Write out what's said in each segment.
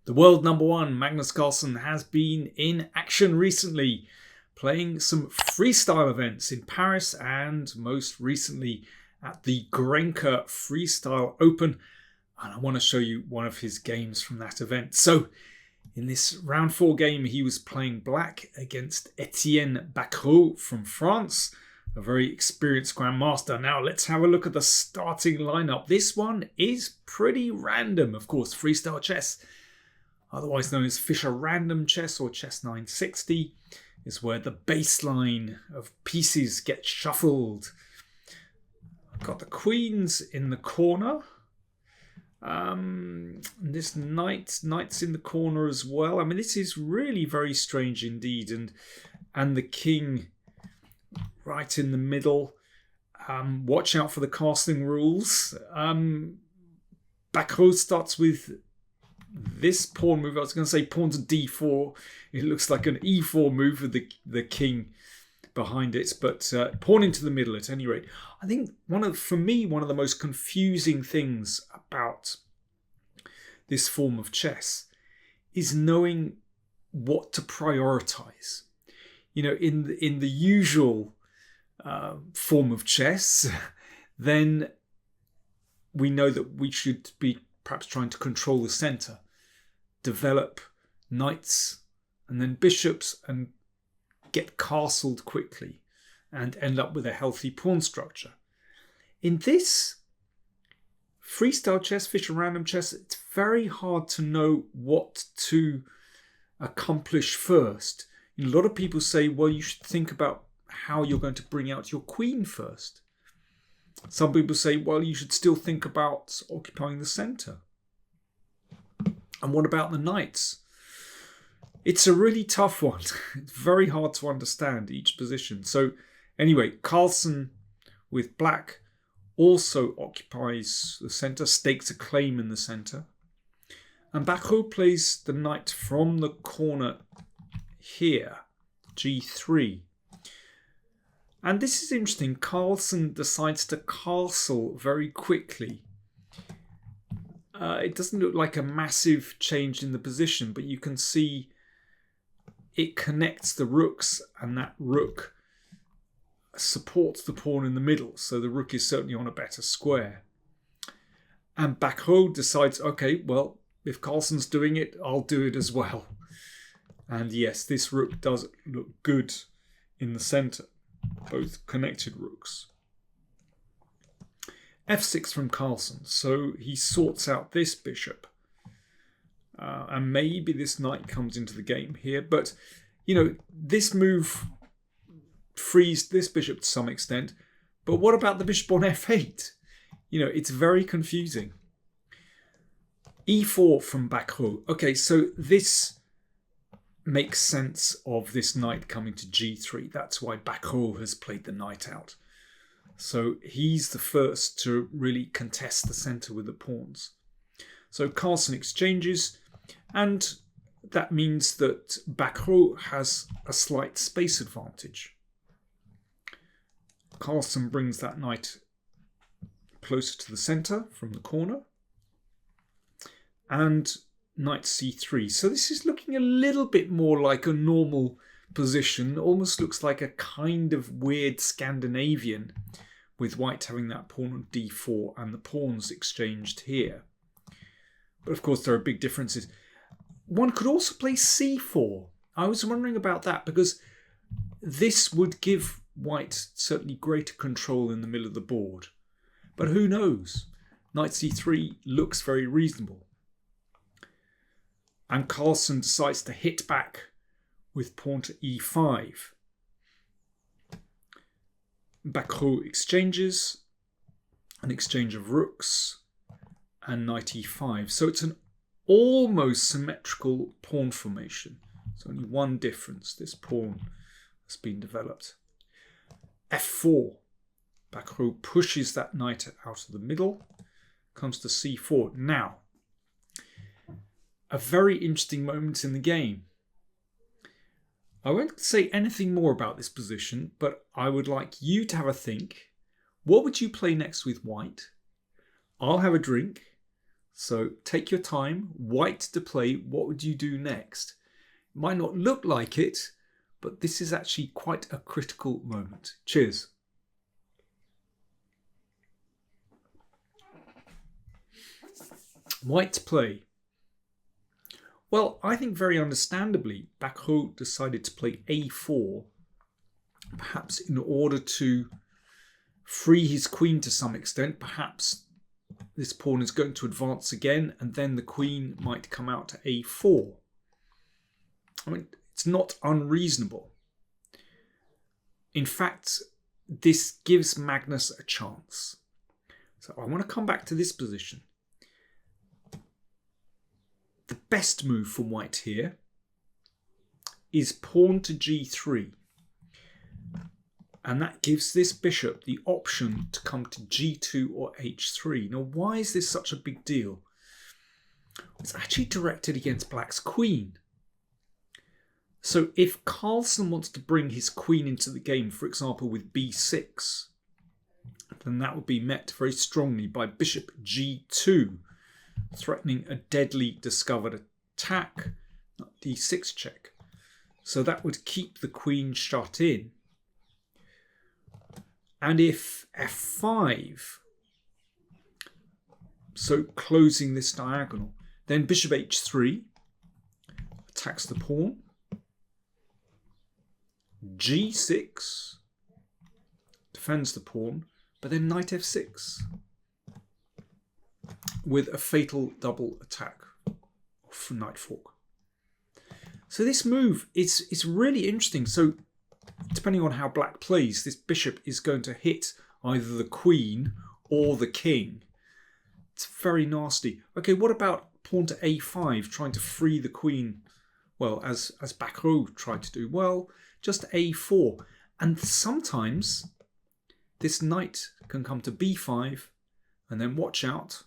The world number one, Magnus Carlsen, has been in action recently, playing some freestyle events in Paris and most recently at the Grenke Freestyle Open. And I want to show you one of his games from that event. So in this round 4 game, he was playing black against Etienne Bacrot from France, a very experienced grandmaster. Now let's have a look at the starting lineup. This one is pretty random. Of course, freestyle chess, otherwise known as Fischer random chess or chess 960, is where the baseline of pieces get shuffled. I've got the queens in the corner. This knight's in the corner as well. I mean, this is really very strange indeed. And the king right in the middle. Watch out for the casting rules. Bacrot starts with this pawn move. I was going to say pawn to d4. It looks like an e4 move with the king behind it, but pawn into the middle at any rate. I think for me one of the most confusing things about this form of chess is knowing what to prioritize. You know, in the usual form of chess, then we know that we should be perhaps trying to control the center, develop knights and then bishops and get castled quickly and end up with a healthy pawn structure. In this freestyle chess, Fischer random chess, it's very hard to know what to accomplish first. A lot of people say, well, you should think about how you're going to bring out your queen first. Some people say, well, you should still think about occupying the center. And what about the knights? It's a really tough one. It's very hard to understand each position. So anyway, Carlsen with black also occupies the center, stakes a claim in the center. And Bacrot plays the knight from the corner here, g3. And this is interesting. Carlsen decides to castle very quickly. It doesn't look like a massive change in the position, but you can see it connects the rooks, and that rook supports the pawn in the middle. So the rook is certainly on a better square. And Bacrot decides, okay, well, if Carlsen's doing it, I'll do it as well. And yes, this rook does look good in the center, both connected rooks. f6 from Carlsen. So he sorts out this bishop. And maybe this knight comes into the game here. But, you know, this move frees this bishop to some extent. But what about the bishop on f8? You know, it's very confusing. e4 from Bacrot. Okay, so this makes sense of this knight coming to g3. That's why Bacrot has played the knight out. So he's the first to really contest the center with the pawns. So Carlsen exchanges, and that means that Bacrot has a slight space advantage. Carlsen brings that knight closer to the center from the corner. And knight c3. So this is looking a little bit more like a normal position. Almost looks like a kind of weird Scandinavian, with white having that pawn on d4 and the pawns exchanged here. But of course there are big differences. One could also play c4. I was wondering about that because this would give white certainly greater control in the middle of the board. But who knows? Knight c3 looks very reasonable. And Carlsen decides to hit back with pawn to e5. Bacrot exchanges, an exchange of rooks, and knight e5. So it's an almost symmetrical pawn formation. There's only one difference. This pawn has been developed. f4. Bacrot pushes that knight out of the middle, comes to c4. Now, a very interesting moment in the game. I won't say anything more about this position, but I would like you to have a think. What would you play next with white? I'll have a drink, So take your time. White to play. What would you do next? It might not look like it, but this is actually quite a critical moment. Cheers. White to play. Well, I think very understandably, Bacrot decided to play a4, perhaps in order to free his queen to some extent. Perhaps this pawn is going to advance again, and then the queen might come out to a4. I mean, it's not unreasonable. In fact, this gives Magnus a chance. So I want to come back to this position. The best move for white here is pawn to g3. And that gives this bishop the option to come to g2 or h3. Now, why is this such a big deal? It's actually directed against black's queen. So if Carlsen wants to bring his queen into the game, for example, with b6, then that would be met very strongly by bishop g2, threatening a deadly discovered attack, d6 check. So that would keep the queen shut in. And if f5, so closing this diagonal, then bishop h3 attacks the pawn, g6 defends the pawn, but then knight f6 with a fatal double attack for knight fork. So this move is really interesting. So depending on how black plays, this bishop is going to hit either the queen or the king. It's very nasty. Okay, what about pawn to a5, trying to free the queen? Well, as Bacrot tried to do. Well, just a4. And sometimes this knight can come to b5 and then watch out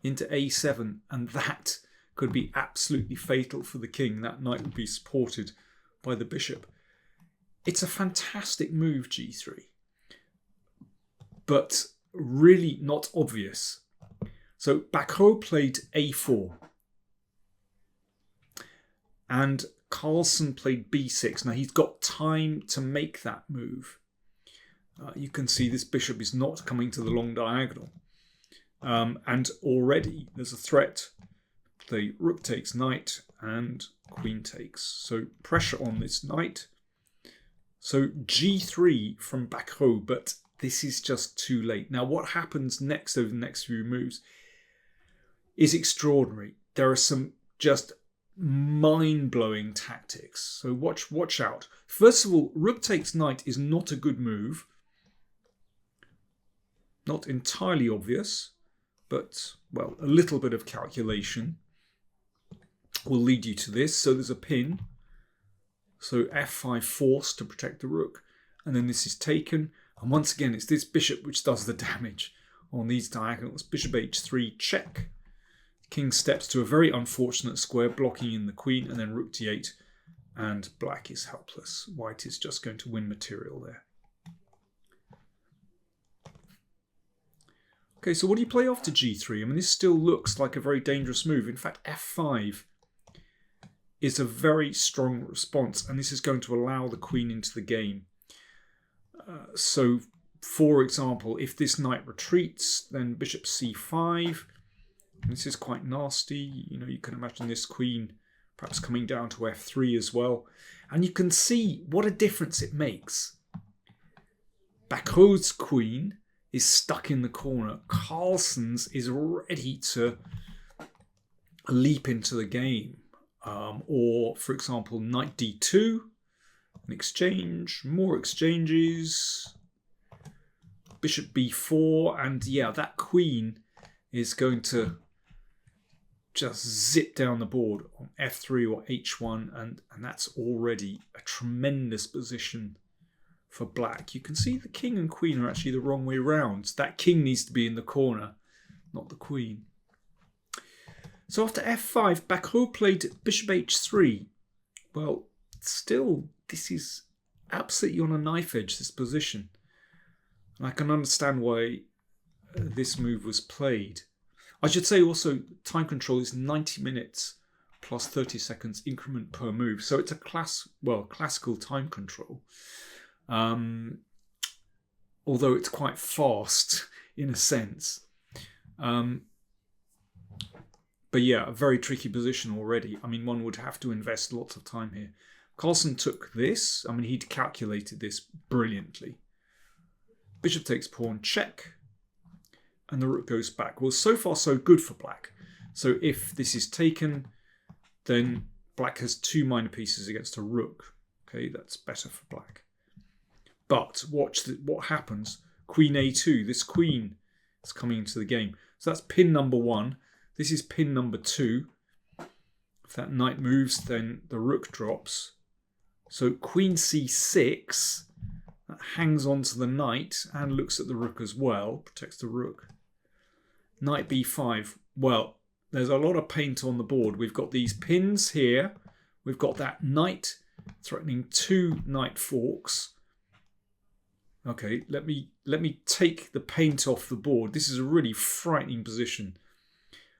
into a7. And that could be absolutely fatal for the king. That knight would be supported by the bishop. It's a fantastic move, g3, but really not obvious. So Bacrot played a4 and Carlsen played b6. Now he's got time to make that move. You can see this bishop is not coming to the long diagonal. And already there's a threat. The rook takes knight and queen takes. So pressure on this knight. So g3 from Bacrot, but this is just too late. Now what happens next over the next few moves is extraordinary. There are some just mind-blowing tactics. So watch out. First of all, rook takes knight is not a good move. Not entirely obvious, but, well, a little bit of calculation will lead you to this. So there's a pin. So f5 forced to protect the rook. And then this is taken. And once again, it's this bishop which does the damage on these diagonals. Bishop h3 check. King steps to a very unfortunate square, blocking in the queen, and then rook d8. And black is helpless. White is just going to win material there. Okay, so what do you play off to g3? I mean, this still looks like a very dangerous move. In fact, f5 is a very strong response, and this is going to allow the queen into the game. So, for example, if this knight retreats, then bishop c5. This is quite nasty. You know, you can imagine this queen perhaps coming down to f3 as well. And you can see what a difference it makes. Bacrot's queen is stuck in the corner. Carlsen's is ready to leap into the game. Or, for example, knight d2, an exchange, more exchanges, bishop b4, and yeah, that queen is going to just zip down the board on f3 or h1, and that's already a tremendous position for black. You can see the king and queen are actually the wrong way round. That king needs to be in the corner, not the queen. So after f5, Bacrot played bishop h3. Well, still, this is absolutely on a knife edge, this position. And I can understand why this move was played. I should say also time control is 90 minutes plus 30 seconds increment per move. So it's a classical time control. Although it's quite fast in a sense. But yeah, a very tricky position already. I mean, one would have to invest lots of time here. Carlsen took this. I mean, he'd calculated this brilliantly. Bishop takes pawn, check. And the rook goes back. Well, so far so good for black. So if this is taken, then black has 2 minor pieces against a rook. Okay, that's better for black. But watch what happens. Queen a2. This queen is coming into the game. So that's pin number 1. This is pin number 2. If that knight moves, then the rook drops. So queen c6. That hangs on to the knight and looks at the rook as well. Protects the rook. Knight b5. Well, there's a lot of paint on the board. We've got these pins here. We've got that knight threatening 2 knight forks. Okay, let me take the paint off the board. This is a really frightening position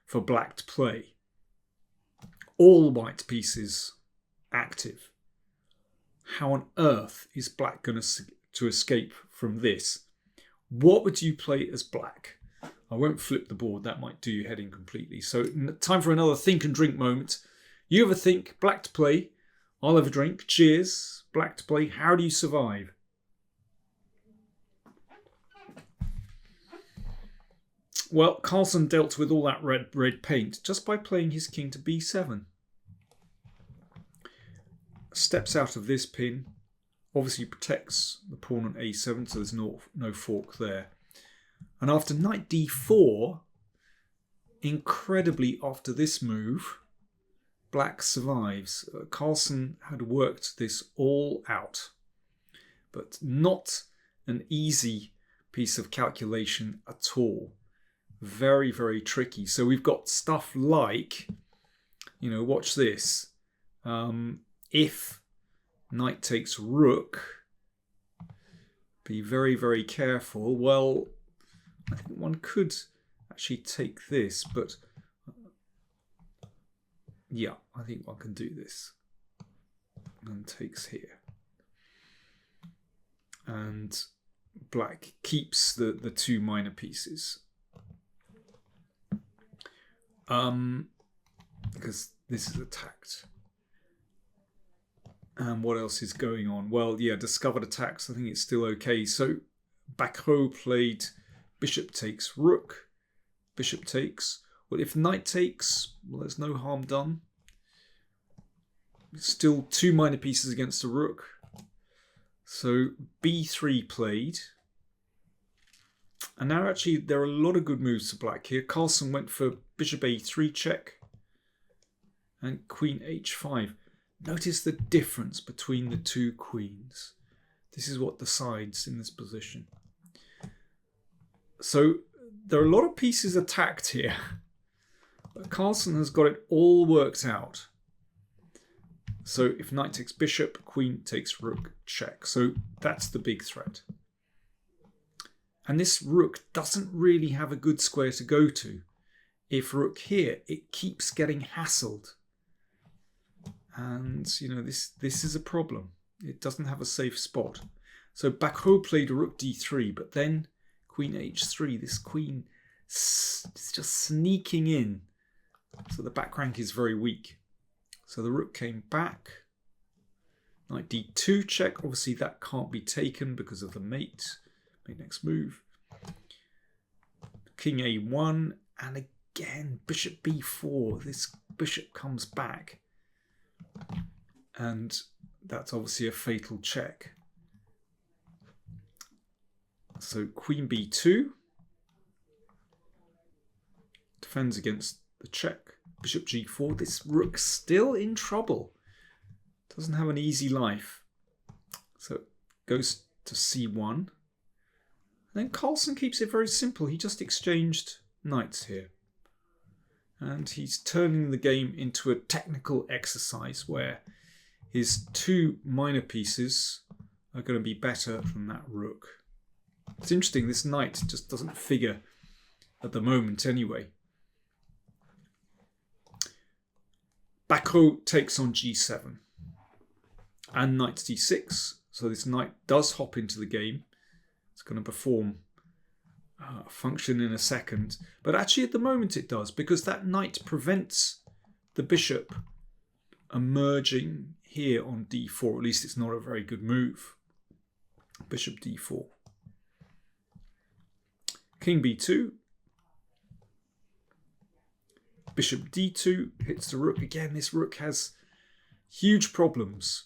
for black to play. All white pieces active. How on earth is black going to escape from this? What would you play as black? I won't flip the board. That might do your head in completely. So time for another think and drink moment. You have a think, black to play. I'll have a drink. Cheers. Black to play. How do you survive? Well, Carlsen dealt with all that red paint just by playing his king to b7. Steps out of this pin. Obviously protects the pawn on a7, so there's no fork there. And after knight d4, incredibly after this move, black survives. Carlsen had worked this all out, but not an easy piece of calculation at all. Very, very tricky. So we've got stuff like, watch this. If knight takes rook, be very, very careful. Well, I think one could actually take this, but yeah, I think one can do this. And takes here. And black keeps the 2 minor pieces. Because this is attacked. And what else is going on? Well, yeah, discovered attacks. I think it's still okay. So Bacrot played bishop takes rook. Bishop takes. Well, if knight takes, well, there's no harm done. Still 2 minor pieces against the rook. So b3 played. And now actually there are a lot of good moves for black here. Carlsen went for bishop a3 check. And queen h5. Notice the difference between the 2 queens. This is what decides in this position. So there are a lot of pieces attacked here. But Carlsen has got it all worked out. So if knight takes bishop, queen takes rook, check. So that's the big threat. And this rook doesn't really have a good square to go to. If rook here, it keeps getting hassled. And, this is a problem. It doesn't have a safe spot. So Bacrot played rook d3, but then queen h3. This queen is just sneaking in. So the back rank is very weak. So the rook came back. Knight d2 check. Obviously that can't be taken because of the mate. Mate next move. King a1. And again, bishop b4. This bishop comes back. And that's obviously a fatal check. So queen b2. Defends against the check. Bishop g4. This rook's still in trouble. Doesn't have an easy life. So goes to c1. And then Carlsen keeps it very simple. He just exchanged knights here. And he's turning the game into a technical exercise where his 2 minor pieces are going to be better than that rook. It's interesting, this knight just doesn't figure at the moment anyway. Bacrot takes on g7 and knight d6. So this knight does hop into the game. It's going to perform a function in a second. But actually at the moment it does, because that knight prevents the bishop emerging here on d4. At least it's not a very good move. Bishop d4. King b2. Bishop d2 hits the rook. Again, this rook has huge problems.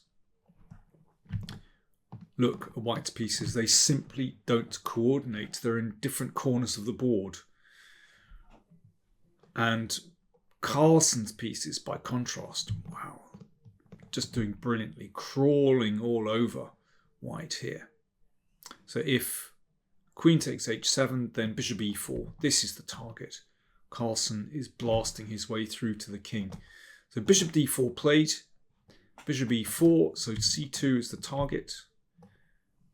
Look at white's pieces. They simply don't coordinate. They're in different corners of the board. And Carlsen's pieces, by contrast, wow, just doing brilliantly, crawling all over white here. So if queen takes h7, then bishop e4. This is the target. Carlsen is blasting his way through to the king. So bishop d4 played, bishop e4, so c2 is the target.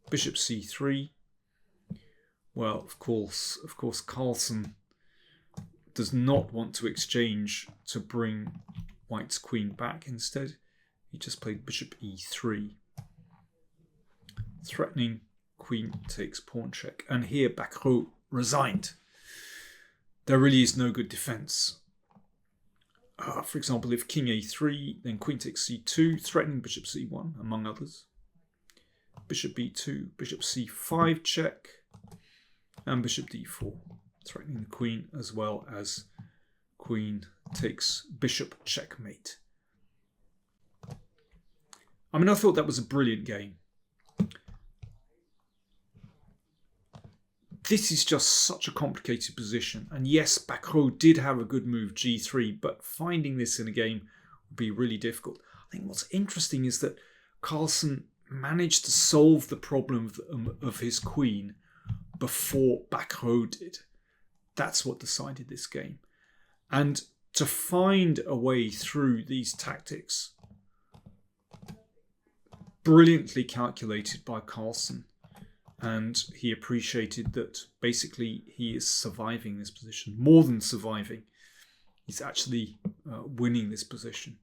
Bishop c3. Well, of course, Carlsen does not want to exchange to bring white's queen back. Instead, he just played bishop e3, threatening queen takes pawn check. And here Bacrot resigned. There really is no good defense. For example, if king a3, then queen takes c2, threatening bishop c1, among others. Bishop b2, bishop c5 check, and bishop d4, threatening the queen, as well as queen takes bishop checkmate. I mean, I thought that was a brilliant game. This is just such a complicated position. And yes, Bacrot did have a good move, g3, but finding this in a game would be really difficult. I think what's interesting is that Carlsen managed to solve the problem of his queen before Bacrot did. That's what decided this game. And to find a way through these tactics, brilliantly calculated by Carlsen. And he appreciated that basically he is surviving this position. More than surviving, he's actually winning this position.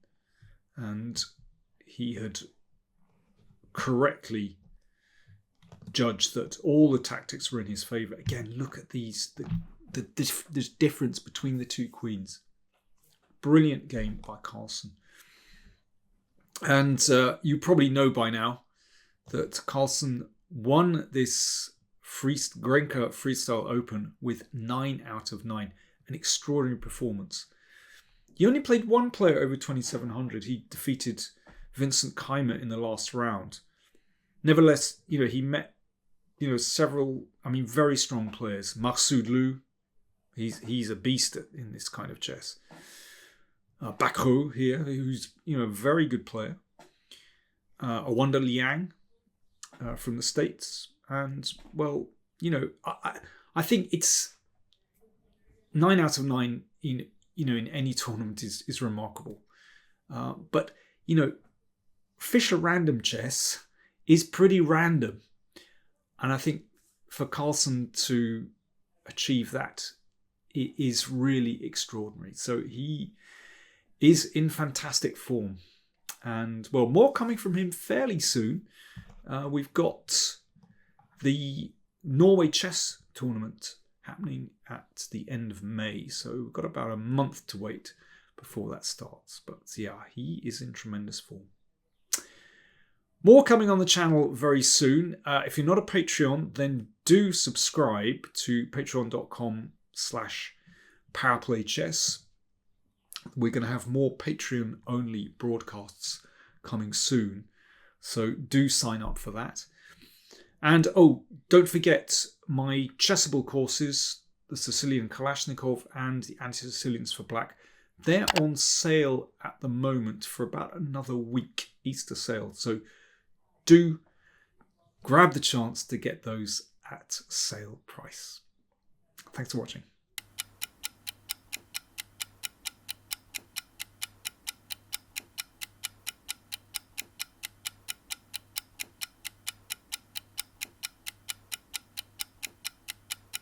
And he had correctly judged that all the tactics were in his favour. Again, look at these, the difference between the two queens. Brilliant game by Carlsen. And you probably know by now that Carlsen won this Grenke Freestyle Open with 9 out of 9. An extraordinary performance. He only played one player over 2,700. He defeated Vincent Keimer in the last round. Nevertheless, he met, several, very strong players. Marsud Lu, he's a beast in this kind of chess. Bacrot here, who's, a very good player. Awanda Liang from the States. And, well, I think it's 9 out of 9 in any tournament is remarkable. But, Fischer random chess is pretty random. And I think for Carlsen to achieve that, it is really extraordinary. So he is in fantastic form. And, well, more coming from him fairly soon. We've got the Norway Chess Tournament happening at the end of May. So we've got about a month to wait before that starts. But yeah, he is in tremendous form. More coming on the channel very soon. If you're not a Patreon, then do subscribe to patreon.com/PowerPlayChess. We're going to have more Patreon-only broadcasts coming soon. So do sign up for that. And don't forget my Chessable courses, the Sicilian Kalashnikov and the Anti-Sicilians for Black. They're on sale at the moment for about another week, Easter sale. So do grab the chance to get those at sale price. Thanks for watching.